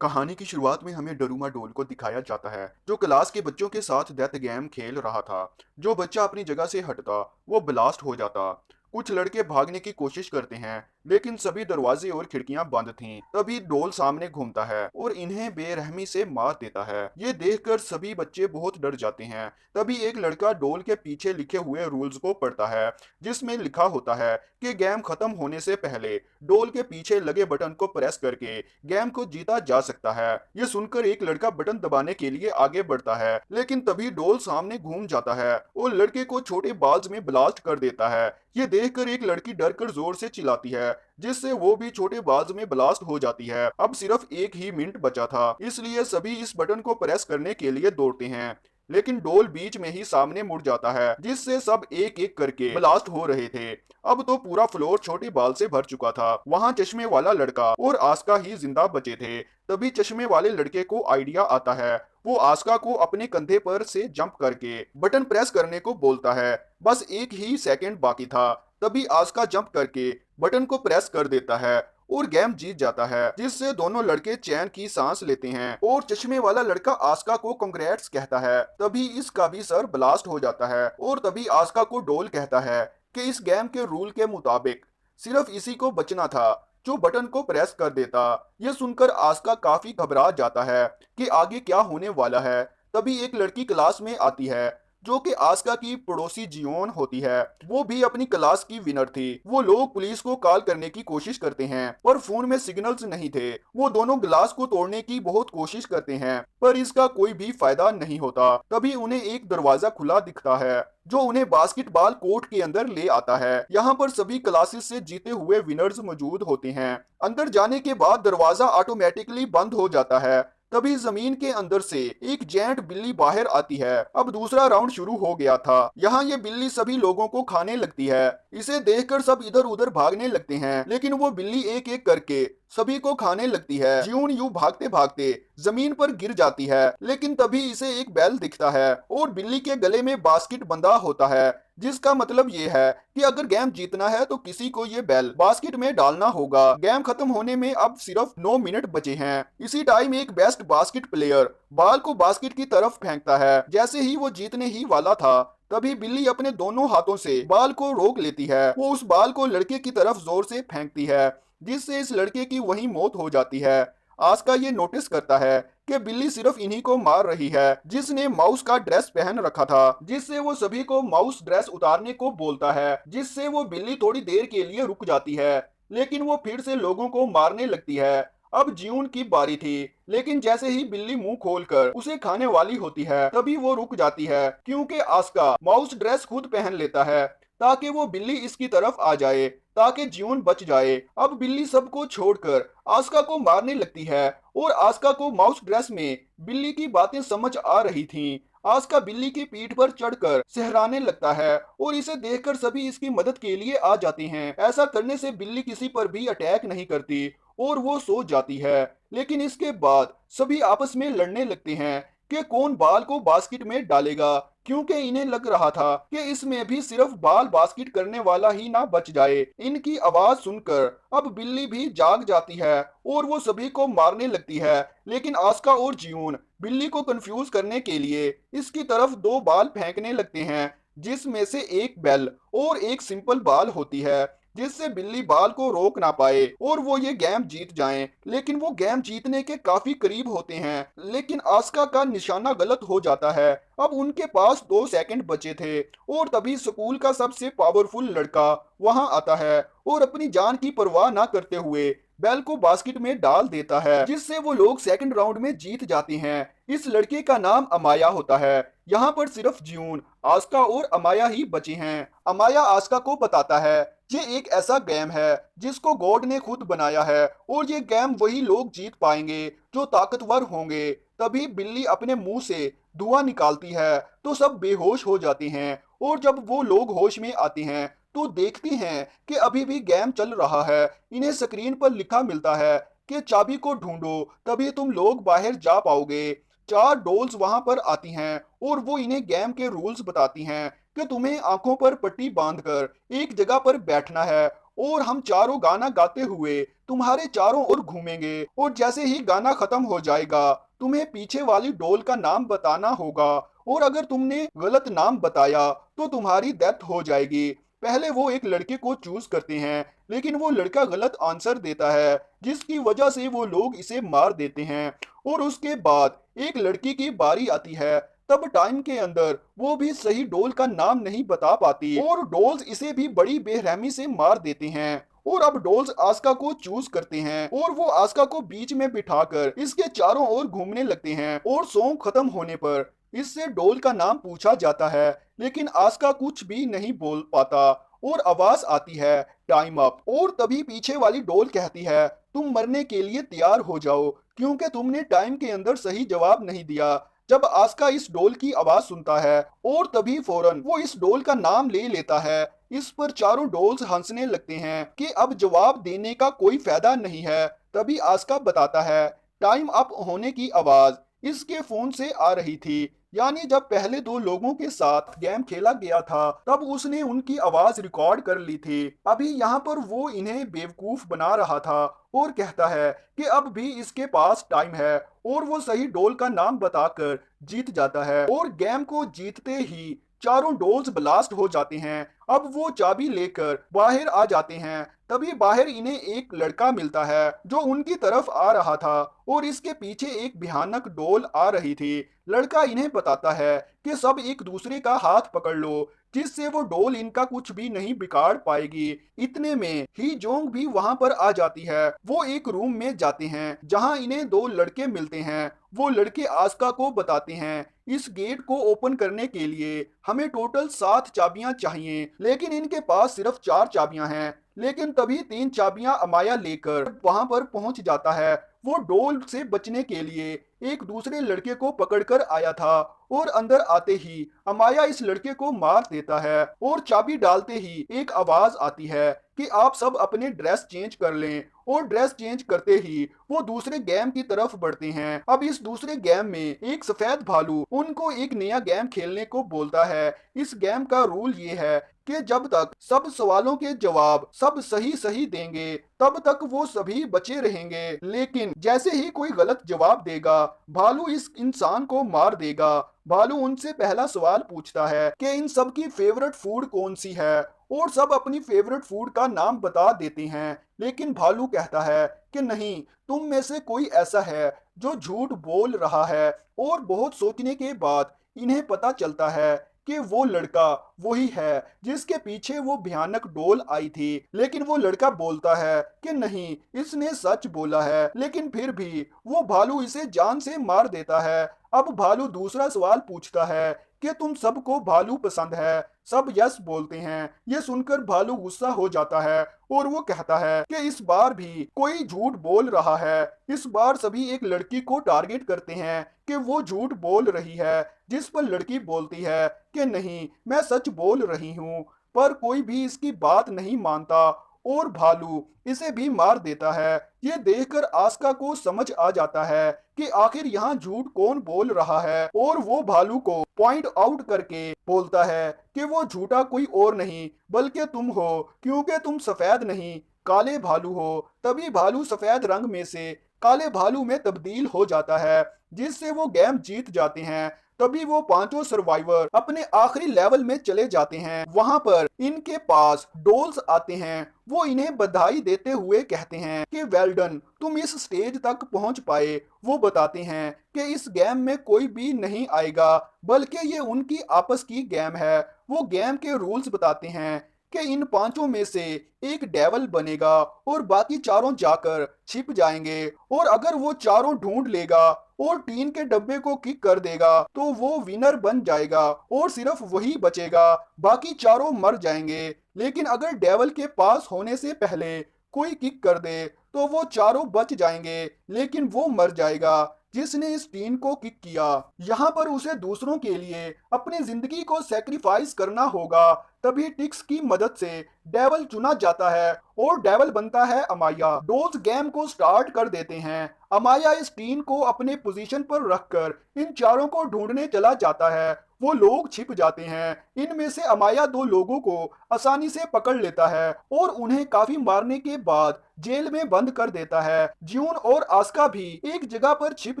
कहानी की शुरुआत में हमें डरूमा डोल को दिखाया जाता है जो क्लास के बच्चों के साथ डेथ गेम खेल रहा था। जो बच्चा अपनी जगह से हटता वो ब्लास्ट हो जाता। कुछ लड़के भागने की कोशिश करते हैं लेकिन सभी दरवाजे और खिड़कियां बंद थीं। तभी डोल सामने घूमता है और इन्हें बेरहमी से मार देता है। ये देखकर सभी बच्चे बहुत डर जाते हैं। तभी एक लड़का डोल के पीछे लिखे हुए रूल्स को पढ़ता है जिसमें लिखा होता है कि गेम खत्म होने से पहले डोल के पीछे लगे बटन को प्रेस करके गेम को जीता जा सकता है। ये सुनकर एक लड़का बटन दबाने के लिए आगे बढ़ता है लेकिन तभी डोल सामने घूम जाता है और लड़के को छोटे बाल्स में ब्लास्ट कर देता है। ये देखकर एक लड़की डरकर जोर से चिल्लाती है जिससे वो भी छोटे बाल्स में ब्लास्ट हो जाती है। अब सिर्फ एक ही मिनट बचा था इसलिए सभी इस बटन को प्रेस करने के लिए दौड़ते हैं लेकिन डोल बीच में ही सामने मुड़ जाता है जिससे सब एक एक करके ब्लास्ट हो रहे थे। अब तो पूरा फ्लोर छोटे बाल से भर चुका था। वहां चश्मे वाला लड़का और आस्का ही जिंदा बचे थे। तभी चश्मे वाले लड़के को आइडिया आता है। वो आस्का को अपने कंधे पर से जंप करके बटन प्रेस करने को बोलता है। बस एक ही सेकंड बाकी था। तभी आस्का जंप करके बटन को प्रेस कर देता है और गेम जीत जाता है जिससे दोनों लड़के चैन की सांस लेते हैं और चश्मे वाला लड़का आस्का को कांग्रेट्स कहता है। तभी इसका भी सर ब्लास्ट हो जाता है और तभी आस्का को डोल कहता है कि इस गेम के रूल के मुताबिक सिर्फ इसी को बचना था जो बटन को प्रेस कर देता। यह सुनकर आस्का काफी घबरा जाता है कि आगे क्या होने वाला है। तभी एक लड़की क्लास में आती है जो कि आस्का की पड़ोसी जियोन होती है। वो भी अपनी क्लास की विनर थी। वो लोग पुलिस को कॉल करने की कोशिश करते हैं पर फोन में सिग्नल्स नहीं थे। वो दोनों ग्लास को तोड़ने की बहुत कोशिश करते हैं पर इसका कोई भी फायदा नहीं होता। तभी उन्हें एक दरवाजा खुला दिखता है जो उन्हें बास्केटबॉल कोर्ट के अंदर ले आता है। यहाँ पर सभी क्लासेस से जीते हुए विनर्स मौजूद होते हैं। अंदर जाने के बाद दरवाजा ऑटोमेटिकली बंद हो जाता है। तभी जमीन के अंदर से एक जेंट बिल्ली बाहर आती है। अब दूसरा राउंड शुरू हो गया था। यहाँ ये बिल्ली सभी लोगों को खाने लगती है। इसे देखकर सब इधर उधर भागने लगते हैं लेकिन वो बिल्ली एक एक करके सभी को खाने लगती है। ज्यून यूं भागते भागते जमीन पर गिर जाती है लेकिन तभी इसे एक बैल दिखता है और बिल्ली के गले में बास्केट बंधा होता है जिसका मतलब ये है कि अगर गेम जीतना है तो किसी को ये बैल बास्केट में डालना होगा। गेम खत्म होने में अब सिर्फ 9 मिनट बचे हैं। इसी टाइम एक बेस्ट बास्केट प्लेयर बाल को बास्केट की तरफ फेंकता है। जैसे ही वो जीतने ही वाला था तभी बिल्ली अपने दोनों हाथों से बाल को रोक लेती है। वो उस बाल को लड़के की तरफ जोर से फेंकती है जिससे इस लड़के की वहीं मौत हो जाती है। आस्का ये नोटिस करता है कि बिल्ली सिर्फ इन्हीं को मार रही है जिसने माउस का ड्रेस पहन रखा था, जिससे वो सभी को माउस ड्रेस उतारने को बोलता है जिससे वो बिल्ली थोड़ी देर के लिए रुक जाती है लेकिन वो फिर से लोगों को मारने लगती है। अब ज्यून की बारी थी लेकिन जैसे ही बिल्ली मुंह खोलकर उसे खाने वाली होती है तभी वो रुक जाती है क्योंकि आस्का माउस ड्रेस खुद पहन लेता है ताकि वो बिल्ली इसकी तरफ आ जाए ताकि ज्यून बच जाए। अब बिल्ली सबको छोड़कर आस्का को मारने लगती है और आस्का को माउस ड्रेस में बिल्ली की बातें समझ आ रही थीं। आस्का बिल्ली की पीठ पर चढ़कर सहराने लगता है और इसे देखकर सभी इसकी मदद के लिए आ जाते हैं। ऐसा करने से बिल्ली किसी पर भी अटैक नहीं करती और वो सो जाती है। लेकिन इसके बाद सभी आपस में लड़ने लगते हैं कि कौन बाल को बास्केट में डालेगा क्योंकि इन्हें लग रहा था कि इसमें भी सिर्फ बाल बास्केट करने वाला ही ना बच जाए। इनकी आवाज सुनकर अब बिल्ली भी जाग जाती है और वो सभी को मारने लगती है लेकिन आस्का और जियून बिल्ली को कंफ्यूज करने के लिए इसकी तरफ 2 बाल फेंकने लगते हैं जिसमें से एक बेल और एक सिंपल बाल होती है जिससे बिल्ली बाल को रोक ना पाए और वो ये गेम जीत जाएं। लेकिन वो गेम जीतने के काफी करीब होते हैं लेकिन आस्का का निशाना गलत हो जाता है। अब उनके पास 2 सेकंड बचे थे और तभी स्कूल का सबसे पावरफुल लड़का वहां आता है और अपनी जान की परवाह ना करते हुए बैल को बास्केट में डाल देता है जिससे वो लोग सेकंड राउंड में जीत जाते हैं। इस लड़के का नाम अमाया होता है। यहाँ पर सिर्फ ज्यून, आस्का और अमाया ही बचे हैं। अमाया आस्का को बताता है ये एक ऐसा गेम है जिसको गॉड ने खुद बनाया है और ये गेम वही लोग जीत पाएंगे जो ताकतवर होंगे। तभी बिल्ली अपने मुंह से धुआं निकालती है तो सब बेहोश हो जाते हैं और जब वो लोग होश में आते हैं तो देखते हैं कि अभी भी गेम चल रहा है। इन्हें स्क्रीन पर लिखा मिलता है कि चाबी को ढूंढो तभी तुम लोग बाहर जा पाओगे। 4 डॉल्स वहां पर आती हैं और वो इन्हें गेम के रूल्स बताती हैं कि तुम्हें आंखों पर पट्टी बांधकर एक जगह पर बैठना है और हम चारों गाना गाते हुए तुम्हारे चारों ओर घूमेंगे और जैसे ही गाना खत्म हो जाएगा तुम्हें पीछे वाली डोल का नाम बताना होगा और अगर तुमने गलत नाम बताया तो तुम्हारी डेथ हो जाएगी। पहले वो एक लड़के को चूज करते हैं लेकिन वो लड़का गलत आंसर देता है जिसकी वजह से वो लोग इसे मार देते हैं और उसके बाद एक लड़की की बारी आती है। तब टाइम के अंदर वो भी सही डोल का नाम नहीं बता पाती और डोल्स इसे भी बड़ी बेरहमी से मार देते हैं और अब डोल्स आस्का को चूज करते हैं और वो आस्का को बीच में बिठाकर इसके चारों ओर घूमने लगते हैं और सॉन्ग खत्म होने पर इससे डोल का नाम पूछा जाता है लेकिन आस्का कुछ भी नहीं बोल पाता और आवाज आती है टाइम अप और तभी पीछे वाली डोल कहती है तुम मरने के लिए तैयार हो जाओ क्योंकि तुमने टाइम के अंदर सही जवाब नहीं दिया। जब आस्का इस डोल की आवाज सुनता है और तभी फौरन वो इस डोल का नाम ले लेता है। इस पर चारों डोल्स हंसने लगते हैं कि अब जवाब देने का कोई फायदा नहीं है। तभी आस्का बताता है टाइम अप होने की आवाज इसके फोन से आ रही थी, यानी जब पहले दो लोगों के साथ गेम खेला गया था तब उसने उनकी आवाज रिकॉर्ड कर ली थी। अभी यहाँ पर वो इन्हें बेवकूफ बना रहा था और कहता है कि अब भी इसके पास टाइम है और वो सही डोल का नाम बताकर जीत जाता है और गेम को जीतते ही चारों डोल्स ब्लास्ट हो जाते हैं। अब वो चाबी लेकर बाहर आ जाते हैं। तभी बाहर इन्हें एक लड़का मिलता है जो उनकी तरफ आ रहा था और इसके पीछे एक भयानक डोल आ रही थी। लड़का इन्हें बताता है कि सब एक दूसरे का हाथ पकड़ लो जिससे वो डोल इनका कुछ भी नहीं बिगाड़ पाएगी। इतने में ही जोंग भी वहां पर आ जाती है। वो एक रूम में जाते हैं जहां इन्हें दो लड़के मिलते हैं। वो लड़के आस्का को बताते हैं इस गेट को ओपन करने के लिए हमें टोटल 7 चाबियां चाहिए लेकिन इनके पास सिर्फ 4 चाबियां हैं। लेकिन तभी 3 चाबियां अमाया लेकर वहां पर पहुंच जाता है। वो डोल से बचने के लिए एक दूसरे लड़के को पकड़कर आया था और अंदर आते ही अमाया इस लड़के को मार देता है और चाबी डालते ही एक आवाज आती है कि आप सब अपने ड्रेस चेंज कर लें और ड्रेस चेंज करते ही वो दूसरे गेम की तरफ बढ़ते हैं। अब इस दूसरे गेम में एक सफेद भालू उनको एक नया गेम खेलने को बोलता है। इस गेम का रूल ये है कि जब तक सब सवालों के जवाब सब सही सही देंगे तब तक वो सभी बचे रहेंगे, लेकिन जैसे ही कोई गलत जवाब देगा भालू इस इंसान को मार देगा। भालू उनसे पहला सवाल पूछता है कि इन सब की फेवरेट फूड कौन सी है और सब अपनी फेवरेट फूड का नाम बता देते हैं, लेकिन भालू कहता है कि नहीं, तुम में से कोई ऐसा है जो झूठ बोल रहा है। और बहुत सोचने के बाद इन्हें पता चलता है कि वो लड़का वही है जिसके पीछे वो भयानक डोल आई थी। लेकिन वो लड़का बोलता है कि नहीं, इसने सच बोला है, लेकिन फिर भी वो भालू इसे जान से मार देता है। अब भालू दूसरा सवाल पूछता है कि तुम सबको भालू पसंद है। सब यस बोलते हैं। ये सुनकर भालू गुस्सा हो जाता है और वो कहता है कि इस बार भी कोई झूठ बोल रहा है। इस बार सभी एक लड़की को टारगेट करते हैं कि वो झूठ बोल रही है, जिस पर लड़की बोलती है कि नहीं, मैं सच बोल रही हूँ। पर कोई भी इसकी बात नहीं मानता और भालू इसे भी मार देता है। ये देखकर आस्का को समझ आ जाता है कि आखिर यहाँ झूठ कौन बोल रहा है और वो भालू को पॉइंट आउट करके बोलता है कि वो झूठा कोई और नहीं बल्कि तुम हो, क्योंकि तुम सफेद नहीं काले भालू हो। तभी भालू सफेद रंग में से काले भालू में तब्दील हो जाता है जिससे वो गेम जीत जाते हैं। तभी वो पांचों सर्वाइवर अपने आखिरी लेवल में चले जाते हैं। वहां पर इनके पास डोल्स आते हैं। वो इन्हें बधाई देते हुए कहते हैं कि वेल डन, तुम इस स्टेज तक पहुंच पाए। वो बताते हैं कि इस गेम में कोई भी नहीं आएगा बल्कि ये उनकी आपस की गेम है। वो गेम के रूल्स बताते हैं कि इन पांचों में से एक डेवल बनेगा और बाकी चारों जाकर छिप जाएंगे और अगर वो चारों ढूंढ लेगा और टीन के डब्बे को किक कर देगा तो वो विनर बन जाएगा और सिर्फ वही बचेगा, बाकी चारों मर जाएंगे। लेकिन अगर डेवल के पास होने से पहले कोई किक कर दे तो वो चारों बच जाएंगे, लेकिन वो मर जाएगा जिसने इस टीन को किक किया। यहाँ पर उसे दूसरों के लिए अपनी जिंदगी को सेक्रीफाइस करना होगा तभी टिक्स की मदद से डेवल चुना जाता है और डेवल बनता है अमाया। डॉल्स गेम को स्टार्ट कर देते हैं। अमाया इस टीन को अपने पोजीशन पर रखकर इन चारों को ढूंढने चला जाता है। वो लोग छिप जाते हैं। इनमें से अमाया दो लोगों को आसानी से पकड़ लेता है और उन्हें काफी मारने के बाद जेल में बंद कर देता है। ज्यून और आस्का भी एक जगह पर छिप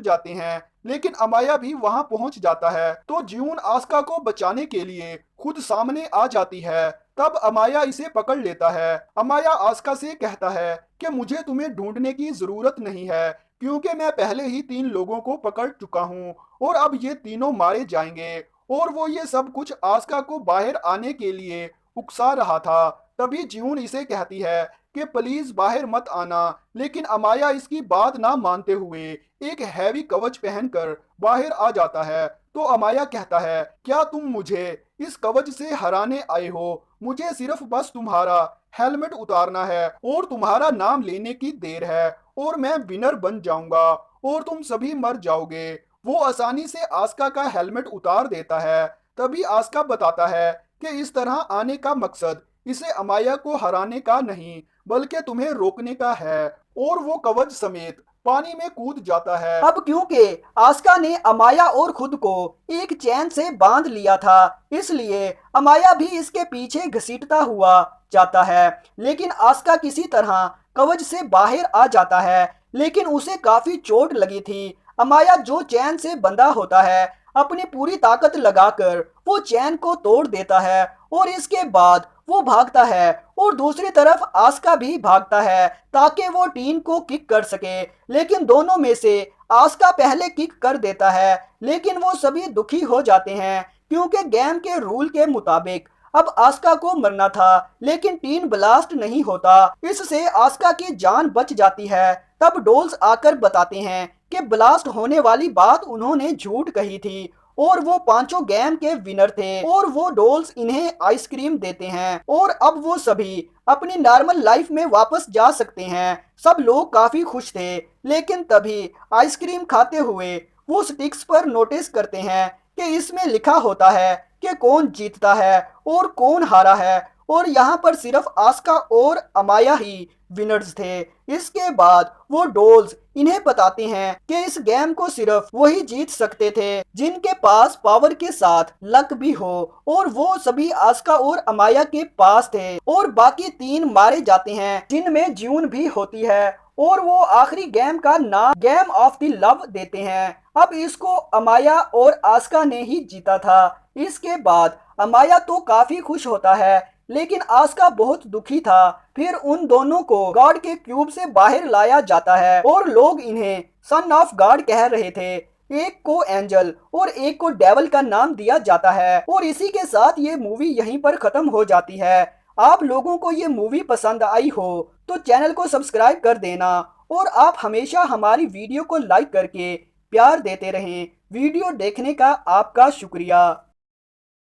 जाते हैं, लेकिन अमाया भी वहां पहुंच जाता है तो ज्यून आस्का को बचाने के लिए खुद सामने आ जाती है। तब अमाया इसे पकड़ लेता है। अमाया आस्का से कहता है कि मुझे तुम्हें ढूंढने की जरूरत नहीं है, क्योंकि मैं पहले ही 3 लोगों को पकड़ चुका हूँ और अब ये तीनों मारे जाएंगे। और वो ये सब कुछ आस्का को बाहर आने के लिए उकसा रहा था। तभी ज्यून इसे कहती है कि प्लीज बाहर मत आना, लेकिन अमाया इसकी बात ना मानते हुए एक हैवी कवच पहनकर बाहर आ जाता है। तो अमाया कहता है, क्या तुम मुझे इस कवच से हराने आए हो? मुझे सिर्फ बस तुम्हारा हेलमेट उतारना है और तुम्हारा नाम लेने की देर है और मैं विनर बन जाऊंगा और तुम सभी मर जाओगे। वो आसानी से आस्का का हेलमेट उतार देता है। तभी आस्का बताता है कि इस तरह आने का मकसद इसे अमाया को हराने का नहीं, बल्कि तुम्हें रोकने का है। और वो कवच समेत पानी में कूद जाता है। अब क्योंकि आस्का ने अमाया और खुद को एक चैन से बांध लिया था, इसलिए अमाया भी इसके पीछे घसीटता हुआ जाता है। लेकिन आस्का किसी तरह कवच से बाहर आ जाता है, लेकिन उसे काफी चोट लगी थी। अमाया जो चैन से बंधा होता है, अपनी पूरी ताकत लगाकर वो चैन को तोड़ देता है और इसके बाद वो भागता है और दूसरी तरफ आस्का भी भागता है ताकि वो टीन को किक कर सके। लेकिन दोनों में से आस्का पहले किक कर देता है, लेकिन वो सभी दुखी हो जाते हैं क्योंकि गेम के रूल के मुताबिक अब आस्का को मरना था, लेकिन टीन ब्लास्ट नहीं होता। इससे आस्का की जान बच जाती है। तब डोल्स आकर बताते हैं कि ब्लास्ट होने वाली बात उन्होंने झूठ कही थी और वो पांचों गेम के विनर थे और वो डोल्स इन्हें आइसक्रीम देते हैं और अब वो सभी अपनी नॉर्मल लाइफ में वापस जा सकते हैं। सब लोग काफी खुश थे, लेकिन तभी आइसक्रीम खाते हुए वो स्टिक्स पर नोटिस करते हैं कि इसमें लिखा होता है कि कौन जीतता है और कौन हारा है, और यहाँ पर सिर्फ आस्का और अमाया ही विनर्स थे। इसके बाद वो डोल्स इन्हें बताते हैं कि इस गेम को सिर्फ वही जीत सकते थे जिनके पास पावर के साथ लक भी हो, और वो सभी आस्का और अमाया के पास थे। और बाकी 3 मारे जाते हैं जिनमें ज्यून भी होती है, और वो आखिरी गेम का नाम गेम ऑफ द लव देते हैं। अब इसको अमाया और आस्का ने ही जीता था। इसके बाद अमाया तो काफी खुश होता है, लेकिन आस्का बहुत दुखी था। फिर उन दोनों को गॉड के क्यूब से बाहर लाया जाता है और लोग इन्हें सन ऑफ गॉड कह रहे थे। एक को एंजल और एक को डेवल का नाम दिया जाता है। और इसी के साथ ये मूवी यहीं पर खत्म हो जाती है। आप लोगों को ये मूवी पसंद आई हो तो चैनल को सब्सक्राइब कर देना, और आप हमेशा हमारी वीडियो को लाइक करके प्यार देते रहें। वीडियो देखने का आपका शुक्रिया।